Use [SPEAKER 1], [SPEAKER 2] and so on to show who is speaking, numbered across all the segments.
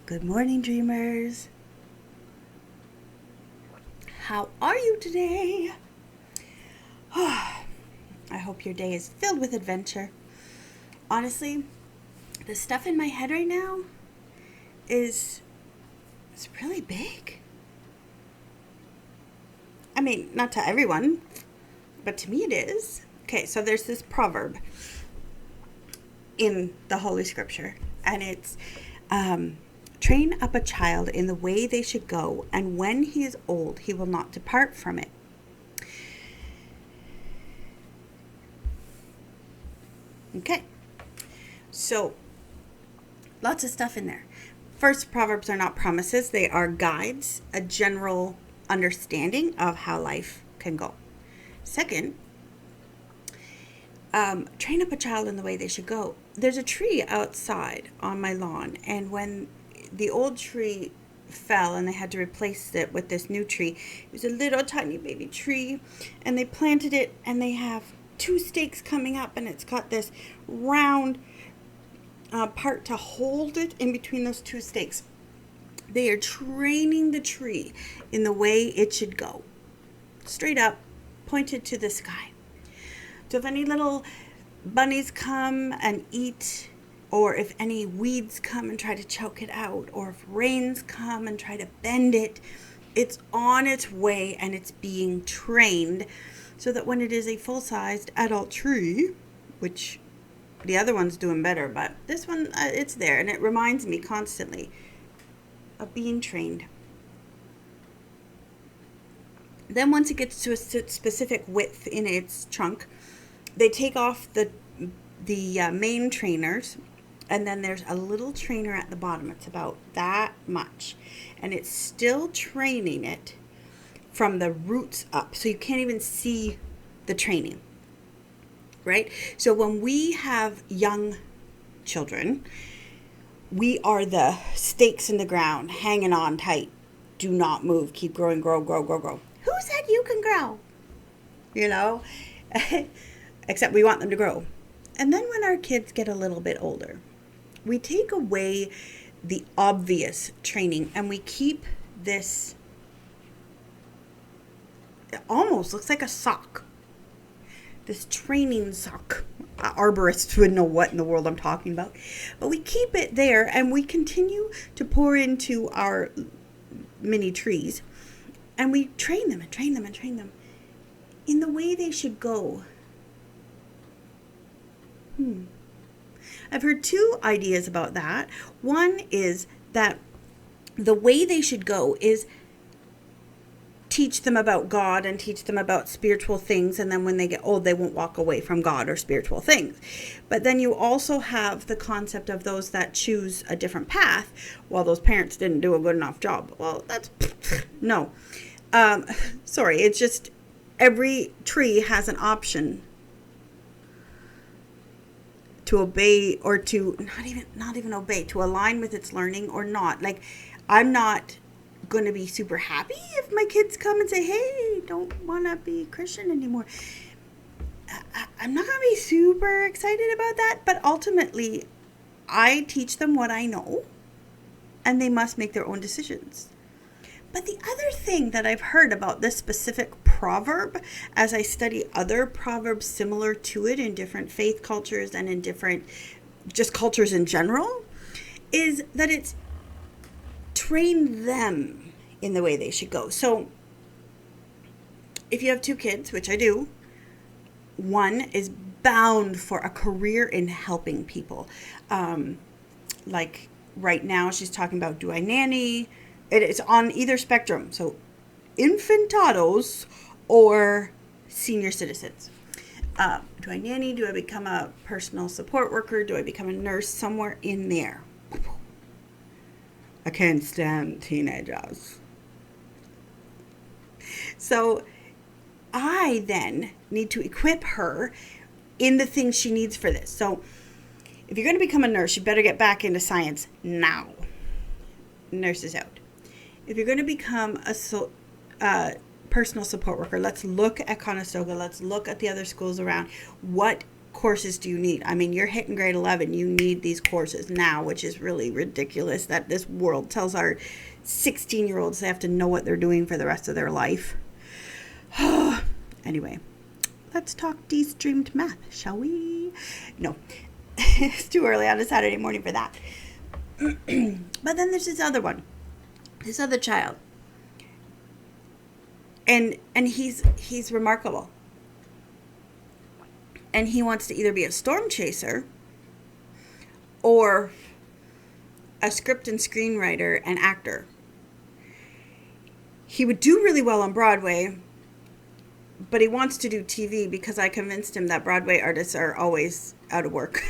[SPEAKER 1] Good morning, dreamers. How are you today? I hope your day is filled with adventure. Honestly, the stuff in my head right now is it's really big. I mean, not to everyone, but to me it is. Okay, so there's this proverb in the Holy Scripture, and it's train up a child in the way they should go, and when he is old, he will not depart from it. Okay, so lots of stuff in there. First, Proverbs are not promises, they are guides, a general understanding of how life can go. Second, train up a child in the way they should go. There's a tree outside on my lawn, and when the old tree fell and they had to replace it with this new tree, it was a little tiny baby tree, and they planted it, and they have two stakes coming up, and it's got this round part to hold it in between those two stakes. They are training the tree in the way it should go, straight up, pointed to the sky. So if any little bunnies come and eat, or if any weeds come and try to choke it out, or if rains come and try to bend it, it's on its way and it's being trained so that when it is a full-sized adult tree, which the other one's doing better, but this one, it's there, and it reminds me constantly of being trained. Then once it gets to a specific width in its trunk, they take off the main trainers, and then there's a little trainer at the bottom. It's about that much, and it's still training it from the roots up, so you can't even see the training, right? So when we have young children, we are the stakes in the ground, hanging on tight. Do not move. Keep growing, grow, grow, grow, grow. Who said you can grow? You know? Except we want them to grow. And then when our kids get a little bit older, we take away the obvious training and we keep this, it almost looks like a sock. This training sock. Arborists would know what in the world I'm talking about. But we keep it there and we continue to pour into our mini trees. And we train them and train them and train them in the way they should go. I've heard two ideas about that. One is that the way they should go is teach them about God and teach them about spiritual things, and then when they get old, they won't walk away from God or spiritual things. But then you also have the concept of those that choose a different path, while those parents didn't do a good enough job. Well, that's no. Sorry, it's just every tree has an option to obey or to not even obey, to align with its learning or not. Like, I'm not going to be super happy if my kids come and say, hey, don't want to be Christian anymore. I'm not going to be super excited about that, but ultimately I teach them what I know and they must make their own decisions. But the other thing that I've heard about this specific proverb, as I study other proverbs similar to it in different faith cultures and in different just cultures in general, is that it's train them in the way they should go. So if you have two kids, which I do, one is bound for a career in helping people. Like right now she's talking about, do I nanny? It's on either spectrum. So infantados or senior citizens. Do I nanny? Do I become a personal support worker? Do I become a nurse? Somewhere in there. I can't stand teenagers. So I then need to equip her in the things she needs for this. So if you're going to become a nurse, you better get back into science now. Nurse is out. If you're going to become a personal support worker, let's look at Conestoga. Let's look at the other schools around. What courses do you need? I mean, you're hitting grade 11. You need these courses now, which is really ridiculous that this world tells our 16-year-olds they have to know what they're doing for the rest of their life. Anyway, let's talk de-streamed math, shall we? No, it's too early on a Saturday morning for that. But then there's this other one, this other child. And he's remarkable. And he wants to either be a storm chaser or a script and screenwriter and actor. He would do really well on Broadway, but he wants to do TV because I convinced him that Broadway artists are always out of work.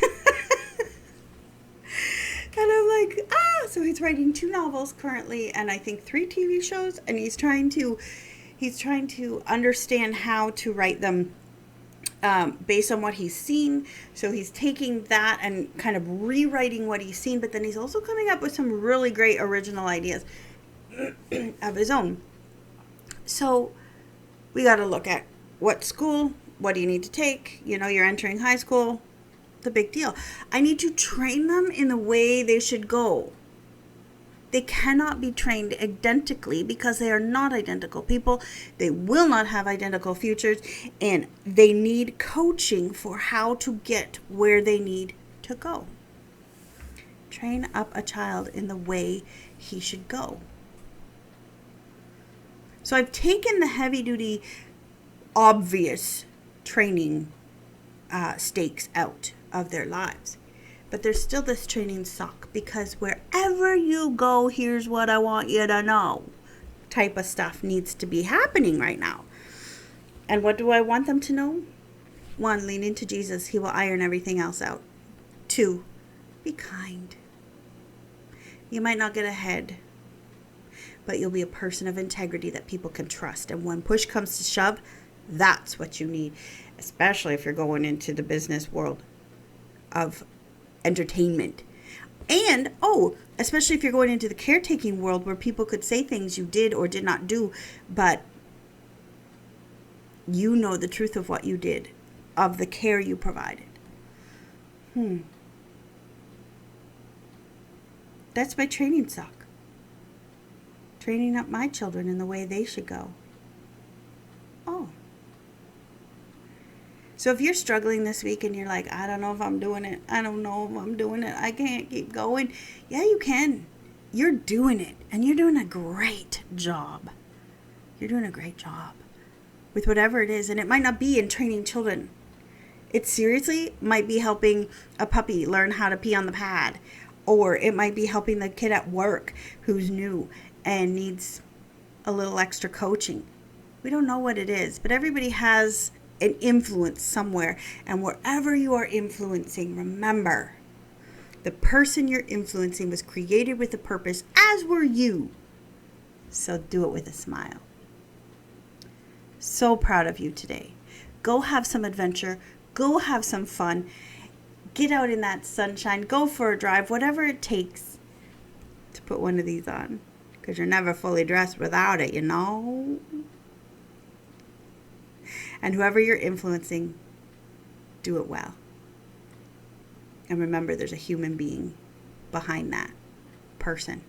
[SPEAKER 1] And I'm like, so he's writing 2 novels currently and I think 3 TV shows, and he's trying to understand how to write them based on what he's seen. So he's taking that and kind of rewriting what he's seen, but then he's also coming up with some really great original ideas of his own. So we got to look at what school, what do you need to take? You know, you're entering high school, the big deal. I need to train them in the way they should go. They cannot be trained identically because they are not identical people. They will not have identical futures, and they need coaching for how to get where they need to go. Train up a child in the way he should go. So I've taken the heavy-duty, obvious training stakes out of their lives. But there's still this training suck, because wherever you go, here's what I want you to know type of stuff needs to be happening right now. And what do I want them to know? 1, lean into Jesus. He will iron everything else out. 2, be kind. You might not get ahead, but you'll be a person of integrity that people can trust. And when push comes to shove, that's what you need, especially if you're going into the business world of entertainment. And, especially if you're going into the caretaking world where people could say things you did or did not do, but you know the truth of what you did, of the care you provided. That's my training suck. Training up my children in the way they should go. So if you're struggling this week and you're like, I don't know if I'm doing it. I don't know if I'm doing it. I can't keep going. Yeah, you can. You're doing it. And you're doing a great job. You're doing a great job with whatever it is. And it might not be in training children. It seriously might be helping a puppy learn how to pee on the pad. Or it might be helping the kid at work who's new and needs a little extra coaching. We don't know what it is, but everybody has an influence somewhere. And wherever you are influencing, remember, the person you're influencing was created with a purpose, as were you. So do it with a smile. So proud of you today. Go have some adventure. Go have some fun. Get out in that sunshine. Go for a drive. Whatever it takes to put one of these on. Because you're never fully dressed without it, you know. And whoever you're influencing, do it well. And remember, there's a human being behind that person,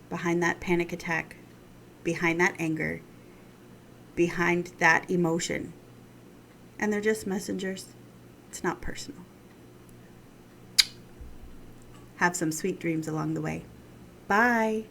[SPEAKER 1] behind that panic attack, behind that anger, behind that emotion. And they're just messengers. It's not personal. Have some sweet dreams along the way. Bye.